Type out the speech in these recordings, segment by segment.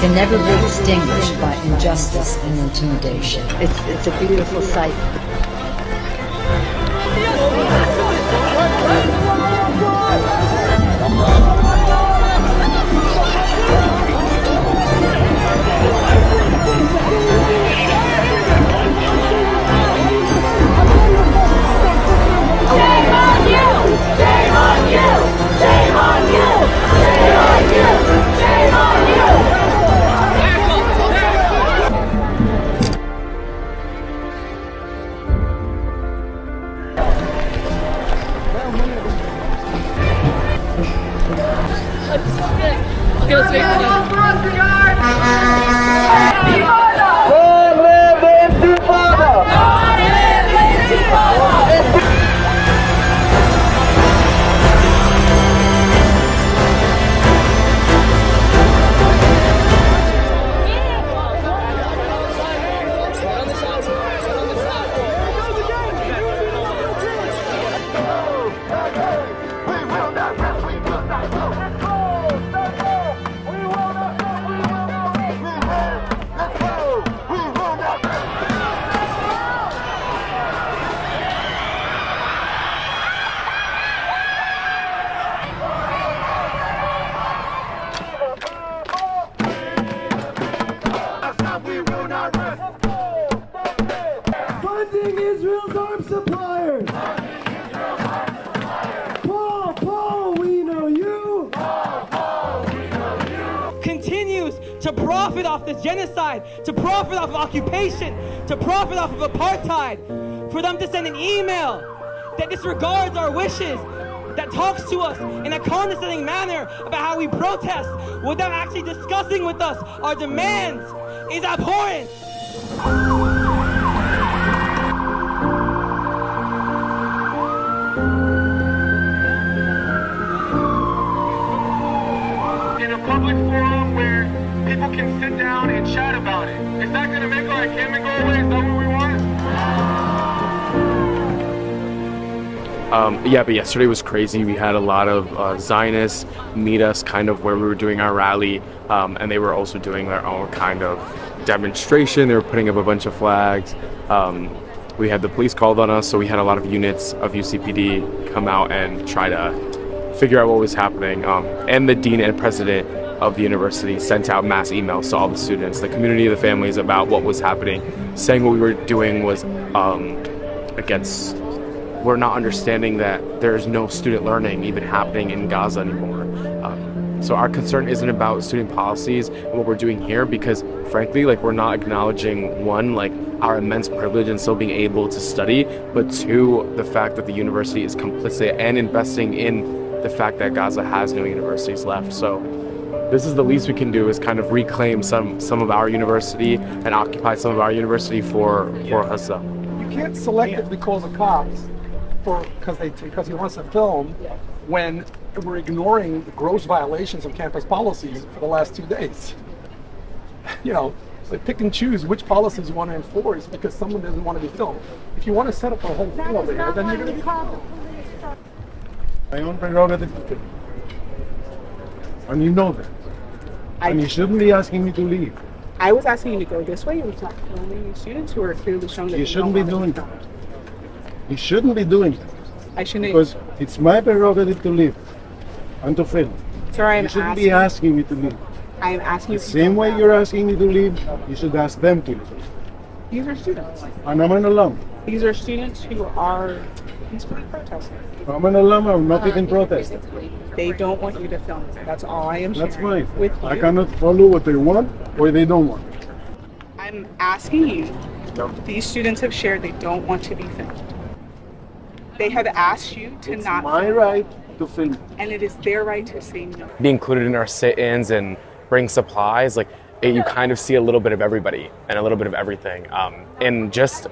can never be extinguished by injustice and intimidation. It's a beautiful sight. Funding Israel's arms suppliers. Paul, we know you. Continues to profit off this genocide, to profit off of occupation, to profit off of apartheid, for them to send an email that disregards our wishes, that talks to us in a condescending manner about how we protest without actually discussing with us our demands is abhorrent. In a public forum where people can sit down and chat about it. Is that going to make our encampment go away? Is that what we want? Yeah, but yesterday was crazy. We had a lot of Zionists meet us kind of where we were doing our rally, and they were also doing their own kind of demonstration. They were putting up a bunch of flags. We had the police called on us, so we had a lot of units of UCPD come out and try to figure out what was happening. And the dean and president of the university sent out mass emails to all the students, the community, the families about what was happening, saying what we were doing was against. We're not understanding that there's no student learning even happening in Gaza anymore. So our concern isn't about student policies and what we're doing here, because frankly, like, we're not acknowledging, one, like, our immense privilege in still being able to study, but two, the fact that the university is complicit and investing in the fact that Gaza has no universities left. So this is the least we can do, is kind of reclaim some of our university and occupy some of our university for Gaza. You can't selectively call the cops because he wants to film when we're ignoring the gross violations of campus policies for the last 2 days. You know, so pick and choose which policies you want to enforce because someone doesn't want to be filmed. If you want to set up a whole thing over there, then you're going to be called. My own prerogative, and you know that. And you shouldn't be asking me to leave. I was asking you to go this way. You were filming students who are clearly showing that you shouldn't be doing that. You shouldn't be doing that. I shouldn't. Because it's my prerogative to leave and to film. Sir, you shouldn't be asking me to leave. I am asking you. The same way you're asking me to leave, you should ask them to leave. These are students. And I'm an alum. These are students who are peacefully protesting. I'm an alum. I'm not even protesting. They don't want you to film. That's all I am sharing. That's fine. With you. I cannot follow what they want or they don't want. I'm asking you. These students have shared they don't want to be filmed. They have asked you to not. It's my right to film. And it is their right to say no. Be included in our sit-ins and bring supplies, like you kind of see a little bit of everybody and a little bit of everything, in just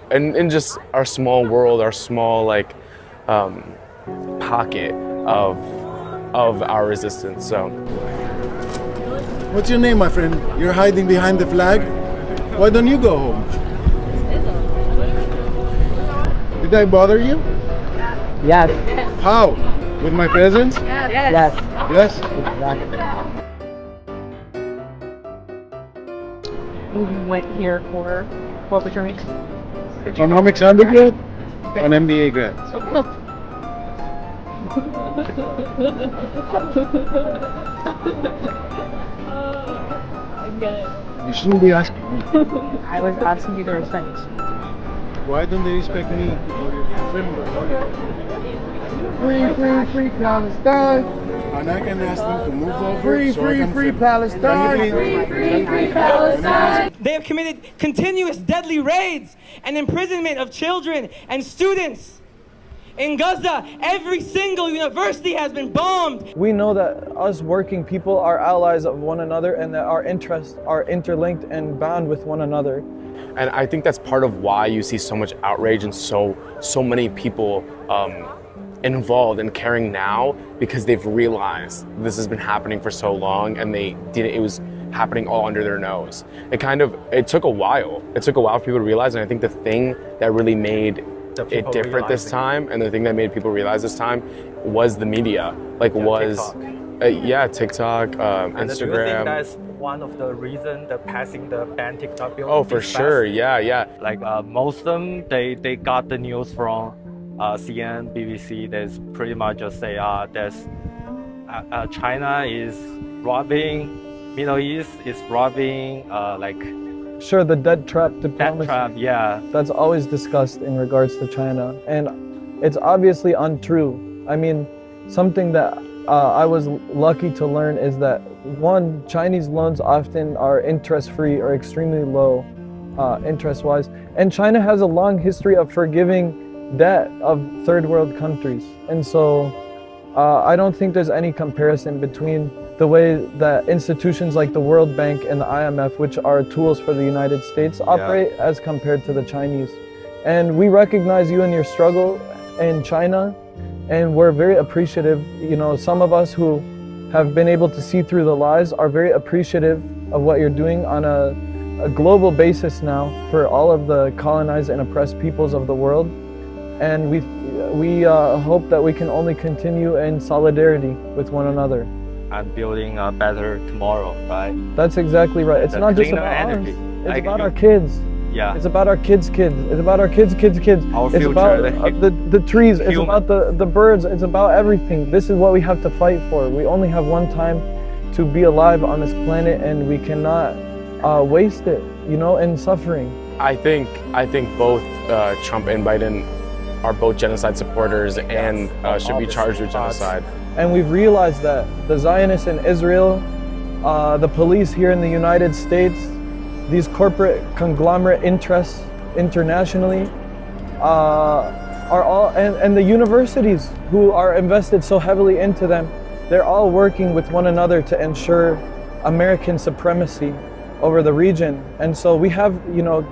our small world, our small pocket of our resistance. So, what's your name, my friend? You're hiding behind the flag. Why don't you go home? Did I bother you? Yes. How? With my presence? Yes. Yes? Exactly. you went here for? What was your major? Economics undergrad, an MBA grad. You shouldn't be asking me. I was asking you to respect. Why don't they respect me? Free Palestine. And I can ask them to move over. Free Palestine. Free Palestine. They have committed continuous deadly raids and imprisonment of children and students. In Gaza, every single university has been bombed. We know that us working people are allies of one another and that our interests are interlinked and bound with one another. And I think that's part of why you see so much outrage and so many people involved and caring now, because they've realized this has been happening for so long and it was happening all under their nose. It took a while. It took a while for people to realize, and I think the thing that really made it different this time, and the thing that made people realize this time, was the media. TikTok, and Instagram. Do you think that's one of the reasons the passing the ban TikTok bill? Oh, for sure. Yeah. Like most of them, they got the news from CNN, BBC. They pretty much just say China is robbing, Middle East is robbing, Sure, the debt trap diplomacy. Debt trap, yeah. That's always discussed in regards to China. And it's obviously untrue. I mean, something that I was lucky to learn is that, one, Chinese loans often are interest-free or extremely low interest-wise. And China has a long history of forgiving debt of third world countries. And so I don't think there's any comparison between the way that institutions like the World Bank and the IMF, which are tools for the United States, operate as compared to the Chinese. And we recognize you and your struggle in China, and we're very appreciative. You know, some of us who have been able to see through the lies are very appreciative of what you're doing on a global basis now for all of the colonized and oppressed peoples of the world. And we hope that we can only continue in solidarity with one another. And building a better tomorrow, right? That's exactly right. It's not just about energy. It's about our kids. Yeah. It's about our kids' kids. It's about our kids' kids' kids. Our it's future. about the trees. It's about the birds. It's about everything. This is what we have to fight for. We only have one time to be alive on this planet, and we cannot waste it, in suffering. I think both Trump and Biden are both genocide supporters and should be charged with genocide. And we've realized that the Zionists in Israel, the police here in the United States, these corporate conglomerate interests internationally are all, and the universities who are invested so heavily into them, they're all working with one another to ensure American supremacy over the region. And so we have,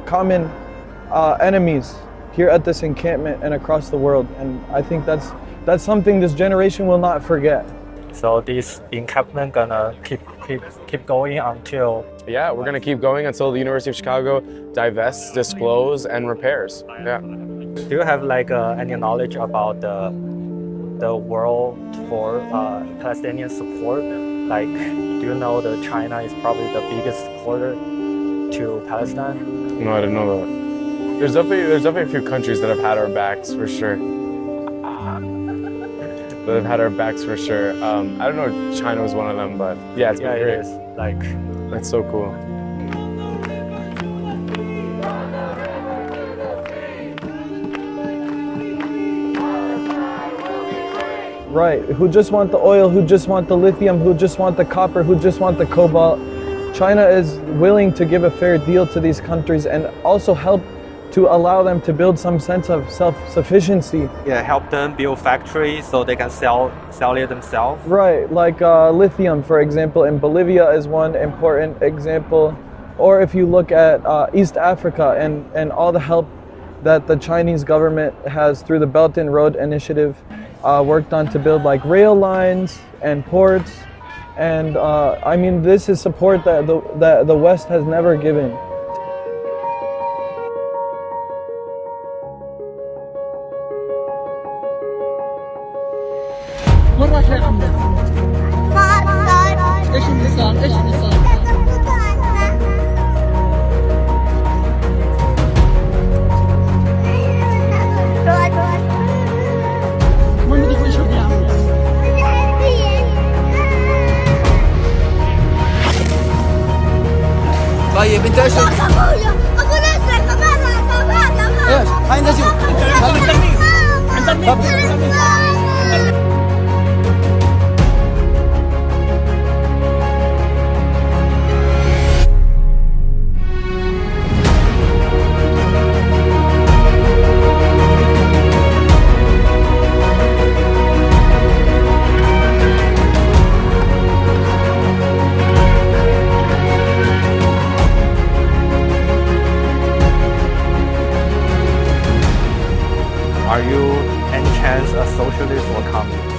common enemies here at this encampment and across the world. And I think that's something this generation will not forget. So this encampment gonna keep going until... Yeah, we're gonna keep going until the University of Chicago divests, disclose, and repairs. Yeah. Do you have any knowledge about the world for Palestinian support? Do you know that China is probably the biggest supporter to Palestine? No, I didn't know that. There's definitely a few countries that have had our backs for sure. That have had our backs for sure. I don't know if China was one of them, but yeah, it's been great. It is. That's so cool. Right, who just want the oil, who just want the lithium, who just want the copper, who just want the cobalt. China is willing to give a fair deal to these countries and also help to allow them to build some sense of self-sufficiency. Yeah, help them build factories so they can sell it themselves. Right, like lithium, for example, in Bolivia is one important example. Or if you look at East Africa and all the help that the Chinese government has through the Belt and Road Initiative worked on to build rail lines and ports. And I mean, this is support that the West has never given. بنتاشر ايش هاي نجم Are you any chance a socialist or communist?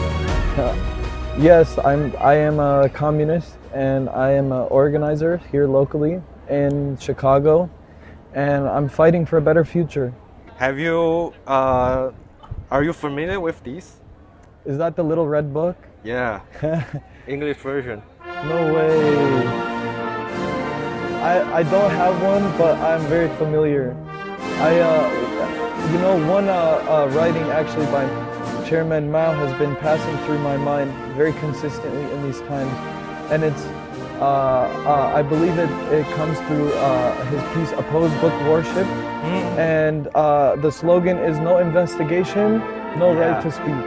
Yes, I am a communist, and I am an organizer here locally in Chicago, and I'm fighting for a better future. Have you are you familiar with these? Is that the little red book? Yeah. English version. No way. I don't have one, but I'm very familiar. One writing actually by Chairman Mao has been passing through my mind very consistently in these times, and it's I believe it comes through his piece "Oppose Book Worship," and the slogan is "No investigation, no right to speak."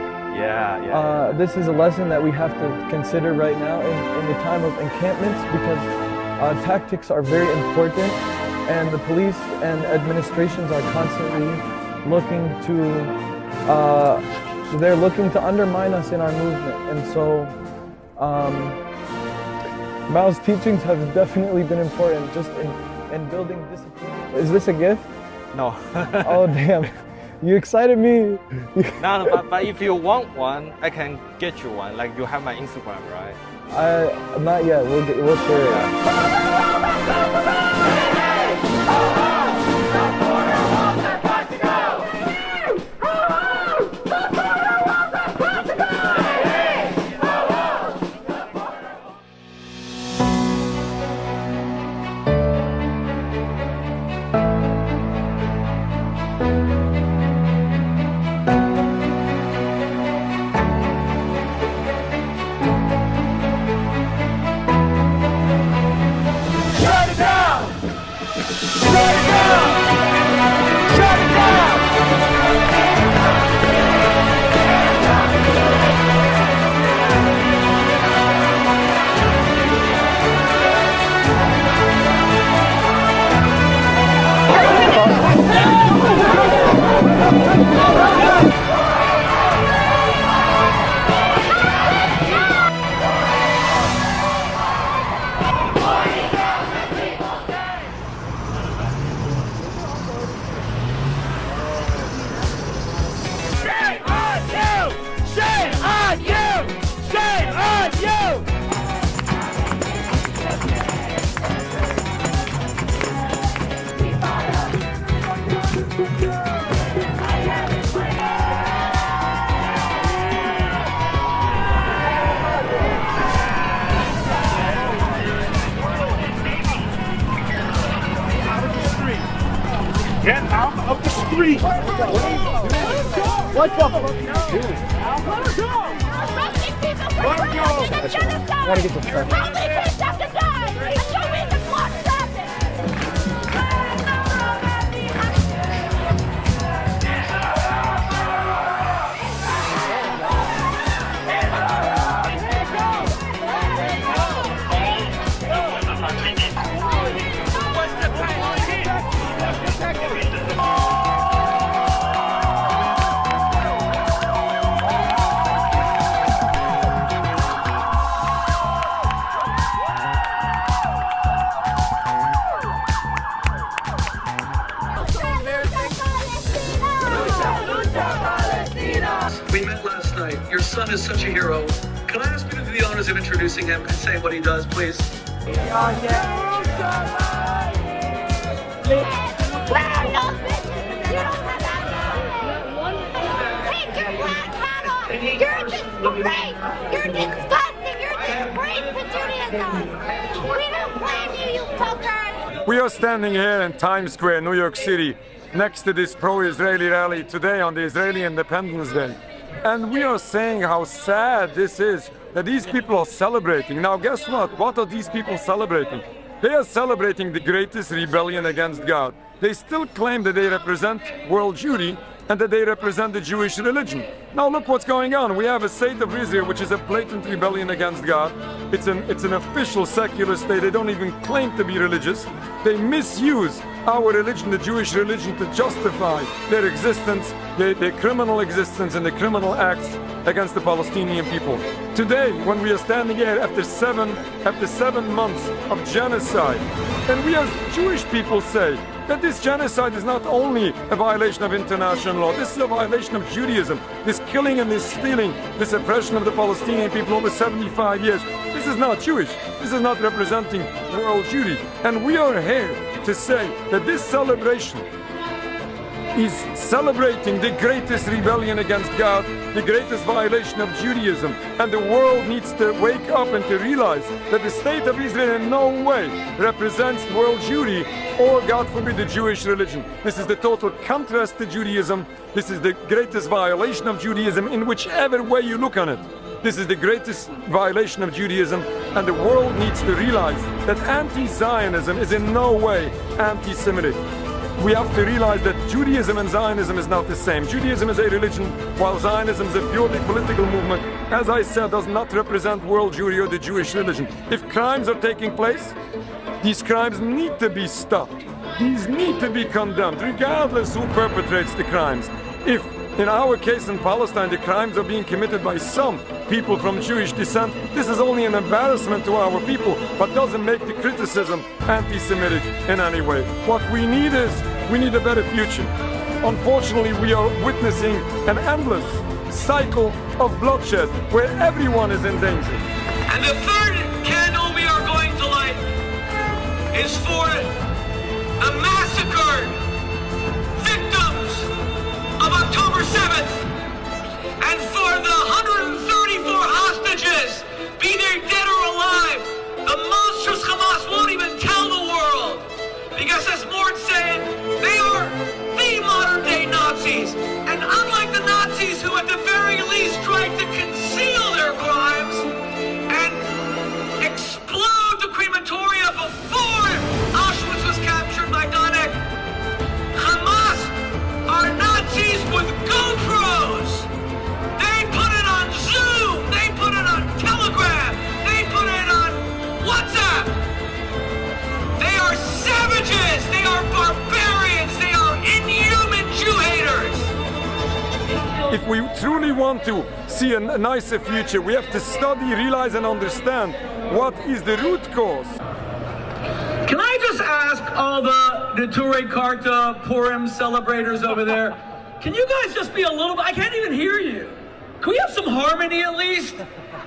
This is a lesson that we have to consider right now in the time of encampments, because tactics are very important, and the police and administrations are constantly looking to they're looking to undermine us in our movement. And so Mao's teachings have definitely been important just in building discipline. Is this a gift? No. Oh damn, you excited me. No, but if you want one, I can get you one. Like, you have my Instagram, right? Not yet. We'll share it. Get out of the street! What the fuck are you doing? Let her go! Gotta get the fuck. We met last night. Your son is such a hero. Can I ask you to do the honors of introducing him and saying what he does, please? You're disgrace! You're disgusting! You're disgrace to Judaism! We don't blame you, you fuckers! We are standing here in Times Square, New York City, next to this pro-Israeli rally today on the Israeli Independence Day. And we are saying how sad this is, that these people are celebrating. Now guess what? What are these people celebrating? They are celebrating the greatest rebellion against God. They still claim that they represent world Jewry and that they represent the Jewish religion. Now look what's going on. We have a state of Israel which is a blatant rebellion against God. It's an official secular state. They don't even claim to be religious. They misuse our religion, the Jewish religion, to justify their existence, their criminal existence and the criminal acts against the Palestinian people. Today, when we are standing here after seven months of genocide, and we as Jewish people say that this genocide is not only a violation of international law, this is a violation of Judaism. This killing and this stealing, this oppression of the Palestinian people over 75 years, this is not Jewish. This is not representing world Jewry. And we are here to say that this celebration is celebrating the greatest rebellion against God, the greatest violation of Judaism, and the world needs to wake up and to realize that the state of Israel in no way represents world Jewry or, God forbid, the Jewish religion. This is the total contrast to Judaism. This is the greatest violation of Judaism in whichever way you look on it. This is the greatest violation of Judaism, and the world needs to realize that anti-Zionism is in no way anti-Semitic. We have to realize that Judaism and Zionism is not the same. Judaism is a religion, while Zionism is a purely political movement. As I said, does not represent world Jewry or the Jewish religion. If crimes are taking place, these crimes need to be stopped. These need to be condemned, regardless who perpetrates the crimes. If, in our case in Palestine, the crimes are being committed by some people from Jewish descent, this is only an embarrassment to our people, but doesn't make the criticism anti-Semitic in any way. What we need a better future. Unfortunately, we are witnessing an endless cycle of bloodshed where everyone is in danger. And the third candle we are going to light is for the massacred victims of October 7th and for the 134 hostages, be they dead or alive. The monstrous Hamas won't even tell the world, because as Mort said, they are the modern day Nazis. And unlike the Nazis who at the very least tried to conceal their crimes and explode the crematoria before Auschwitz was captured by Donetsk, Hamas are Nazis with GoPros. They put it on Zoom, they put it on Telegram, they put it on WhatsApp. They are savages, they are barbarians, they are inhuman Jew haters. If we truly want to see a nicer future, we have to study, realize and understand what is the root cause. Can I just ask all the Ture Karta Purim celebrators over there, can you guys just be a little bit, I can't even hear you. Can we have some harmony at least?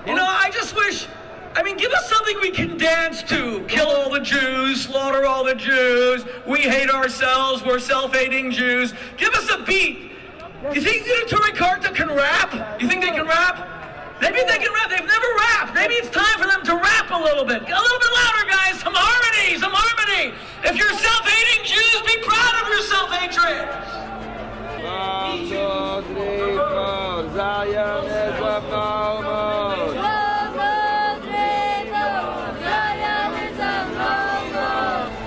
You know, I just wish, I mean, give us something we can dance to. Kill all the Jews, slaughter all the Jews, we hate ourselves, we're self-hating Jews. Give us a beat. You think the Ture Karta can rap? You think they can rap? Maybe they can rap. They've never rapped. Maybe it's time for them to rap a little bit. A little bit louder, guys. Some harmony, some harmony. If you're self-hating Jews, be proud of your self-hatred.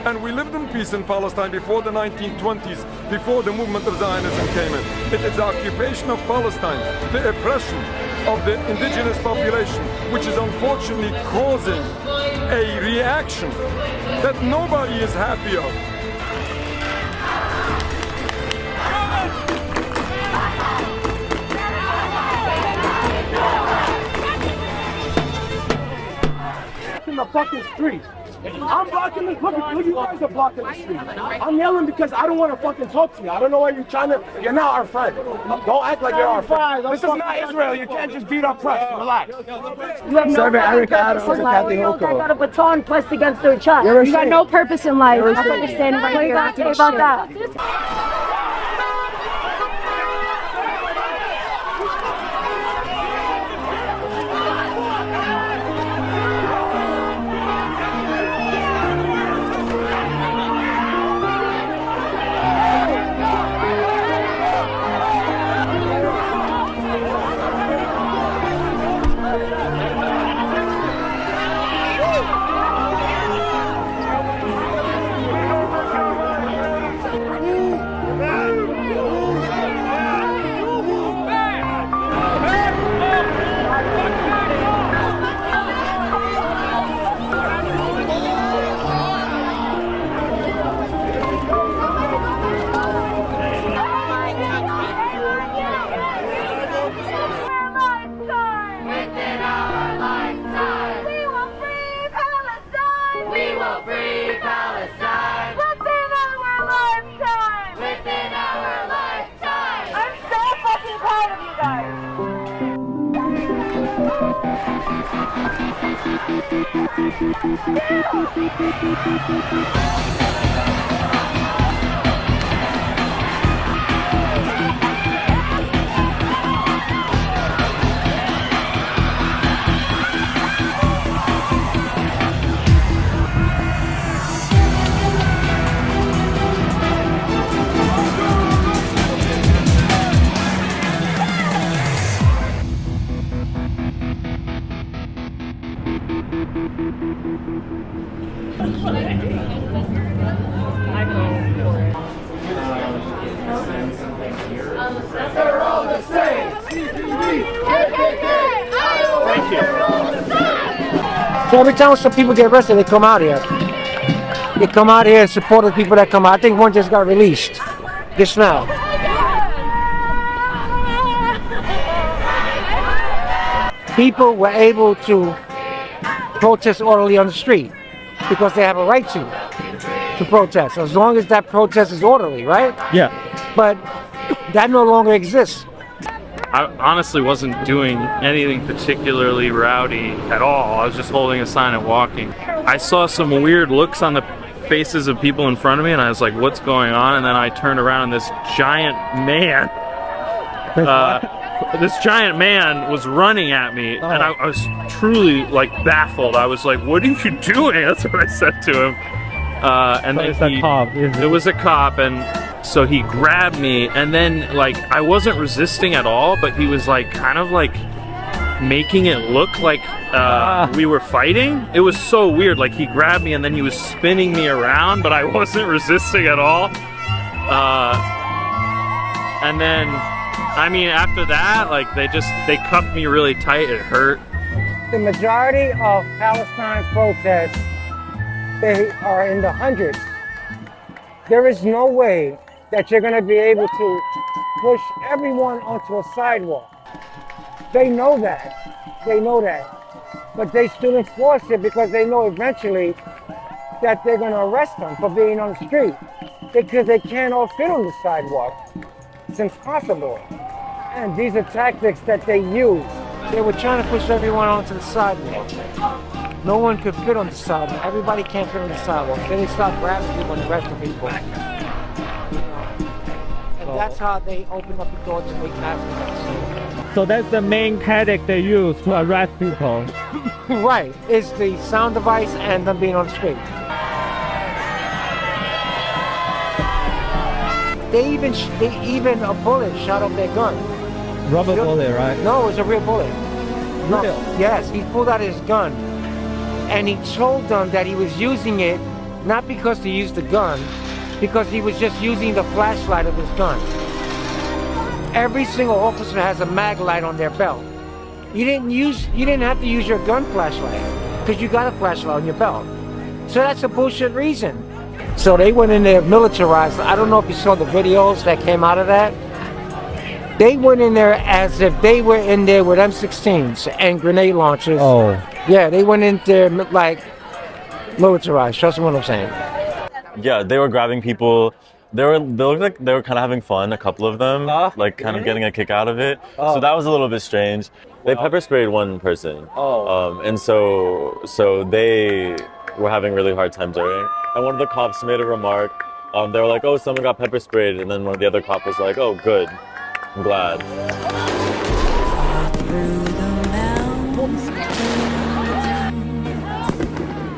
And we lived in peace in Palestine before the 1920s, before the movement of Zionism came in. It is the occupation of Palestine, the oppression of the indigenous population, which is unfortunately causing a reaction that nobody is happy of. In the fucking street. I'm blocking the, look at you guys are blocking the street. I'm yelling because I don't want to fucking talk to you. I don't know why you're trying to, you're not our friend. Don't act like you're our friend. This is not Israel. You can't just beat our press. Relax. You have no purpose in life. We all got a baton pressed against their chest. You got no purpose in life. I'm understanding right here. What do you got to say about that? They're all the same. Thank you. So every time some people get arrested, they come out here. They come out here and support the people that come out. I think one just got released just now. People were able to protest orderly on the street because they have a right to protest, as long as that protest is orderly, right? Yeah. But that no longer exists. I honestly wasn't doing anything particularly rowdy at all. I was just holding a sign and walking. I saw some weird looks on the faces of people in front of me, and I was like, what's going on? And then I turned around and this giant man was running at me, and I was truly like baffled. I was like, what are you doing? That's what I said to him. And then it was a cop, and so he grabbed me, and then like I wasn't resisting at all, but he was like kind of like making it look like we were fighting. It was so weird. Like he grabbed me and then he was spinning me around, but I wasn't resisting at all. And then, I mean, after that, like they cuffed me really tight. It hurt. The majority of Palestine protests, they are in the hundreds. There is no way that you're going to be able to push everyone onto a sidewalk. They know that. They know that. But they still enforce it because they know eventually that they're going to arrest them for being on the street because they can't all fit on the sidewalk. It's impossible. And these are tactics that they use. They were trying to push everyone onto the sidewalk. No one could fit on the sidewalk. Everybody can't fit on the sidewalk. Then they start grabbing people and arresting people. And that's how they open up the door to make massacres. So that's the main tactic they use to arrest people. Right. It's the sound device and them being on the street. They even a bullet shot off their gun. Rubber bullet, right? No, it was a real bullet. Real? No, yes, he pulled out his gun. And he told them that he was using it, not because he used the gun, because he was just using the flashlight of his gun. Every single officer has a mag light on their belt. You didn't have to use your gun flashlight, because you got a flashlight on your belt. So that's a bullshit reason. So they went in there militarized. I don't know if you saw the videos that came out of that. They went in there as if they were in there with M16s and grenade launchers. Oh. Yeah, they went in there like militarized. Trust me what I'm saying. Yeah, they were grabbing people. They looked like they were kind of having fun, a couple of them, like kind of getting a kick out of it. So that was a little bit strange. They pepper sprayed one person. And so they were having a really hard time during. And one of the cops made a remark. They were like, oh, someone got pepper sprayed. And then one of the other cops was like, oh, good. I'm glad.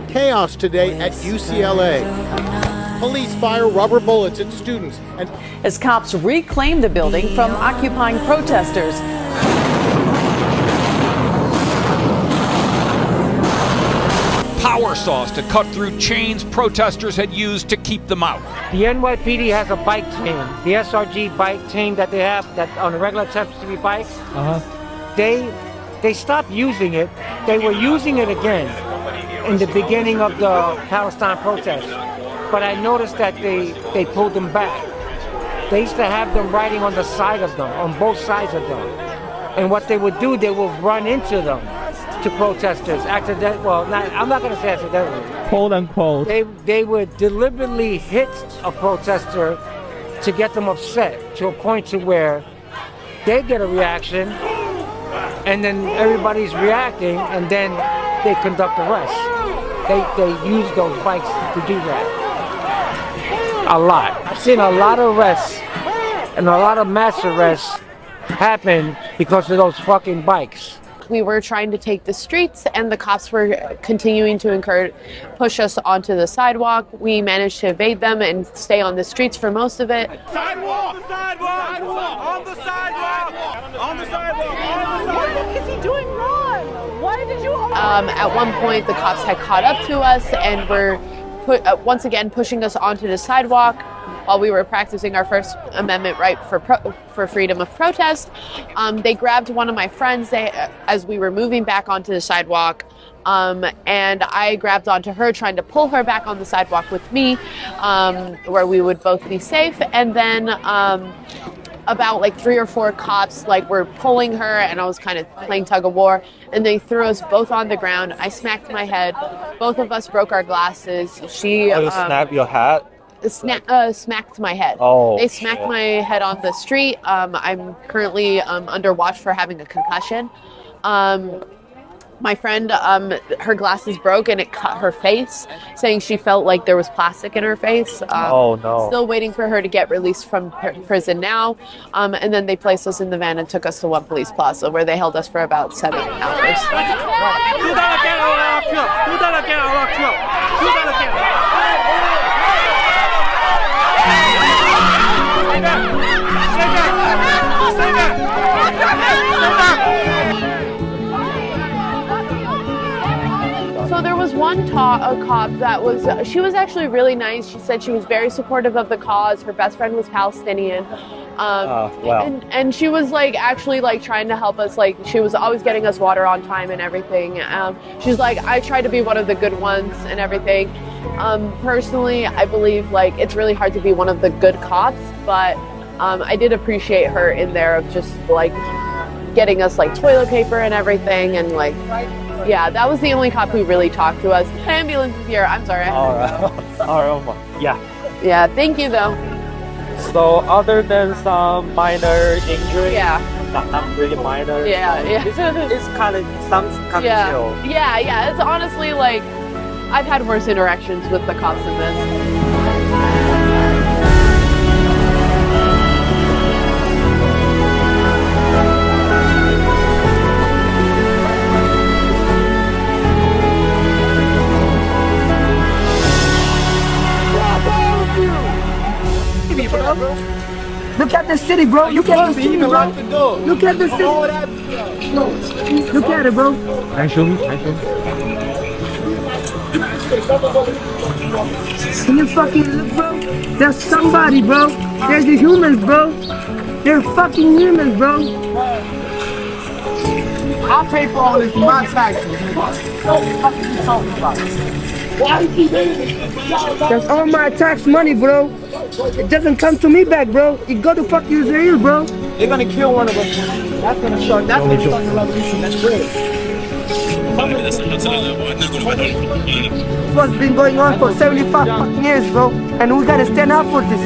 Chaos today at UCLA. Police fire rubber bullets at students as cops reclaim the building from occupying protesters. Power saws to cut through chains protesters had used to keep them out. The NYPD has a bike team, the SRG bike team that they have that on the regular Temple City bikes. They stopped using it. They were using it again in the beginning of the Palestine protests. But I noticed that they pulled them back. They used to have them riding on the side of them, on both sides of them. And what they would do, they would run into them, to protesters. I'm not going to say accidentally. Quote unquote. They would deliberately hit a protester to get them upset to a point to where they get a reaction and then everybody's reacting and then they conduct arrests. They use those bikes to do that. A lot. I've seen a lot of arrests and a lot of mass arrests happen because of those fucking bikes. We were trying to take the streets, and the cops were continuing to push us onto the sidewalk. We managed to evade them and stay on the streets for most of it. Sidewalk! On the sidewalk! On the sidewalk! On the sidewalk! What is he doing wrong? Why did you? At one point, the cops had caught up to us and were once again pushing us onto the sidewalk while we were practicing our First Amendment right for freedom of protest. They grabbed one of my friends as we were moving back onto the sidewalk, and I grabbed onto her, trying to pull her back on the sidewalk with me, where we would both be safe. And then about like 3 or 4 cops were pulling her, and I was kind of playing tug of war, and they threw us both on the ground. I smacked my head. Both of us broke our glasses. She snapped your hat? Smacked my head. Oh, they smacked my head on the street. I'm currently under watch for having a concussion. My friend, her glasses broke and it cut her face, saying she felt like there was plastic in her face. Oh no. Still waiting for her to get released from prison now. And then they placed us in the van and took us to One Police Plaza, where they held us for about 7 hours. Do that again, I'll lock you up. Do that again, I'll lock you up. Do that again. So there was one cop that she was actually really nice. She said she was very supportive of the cause. Her best friend was Palestinian. Wow. And she was actually trying to help us. She was always getting us water on time and everything. She's like, I try to be one of the good ones and everything. Personally, I believe it's really hard to be one of the good cops, but I did appreciate her in there of just getting us toilet paper and everything, and yeah, that was the only cop who really talked to us. Ambulance is here. I'm sorry. All right. Yeah. Yeah. Thank you though. So other than some minor injury, yeah, not really minor. Yeah, It's kind of chill. Yeah. It's honestly I've had worse interactions with the cops than this. Look at the city, bro. Look at the city, bro. Look at the city. Look at it, bro. Show me. Can you fucking look, bro? There's somebody, bro. There's the humans, bro. They're fucking humans, bro. I'll pay for all this in my taxes. What the fuck are you talking about? That's all my tax money, bro. It doesn't come to me back, bro. It go to fuck Israel, bro. They're gonna kill one of us. That's gonna start the revolution. That's great. It's what's been going on for 75 fucking years, bro. And we gotta stand up for this.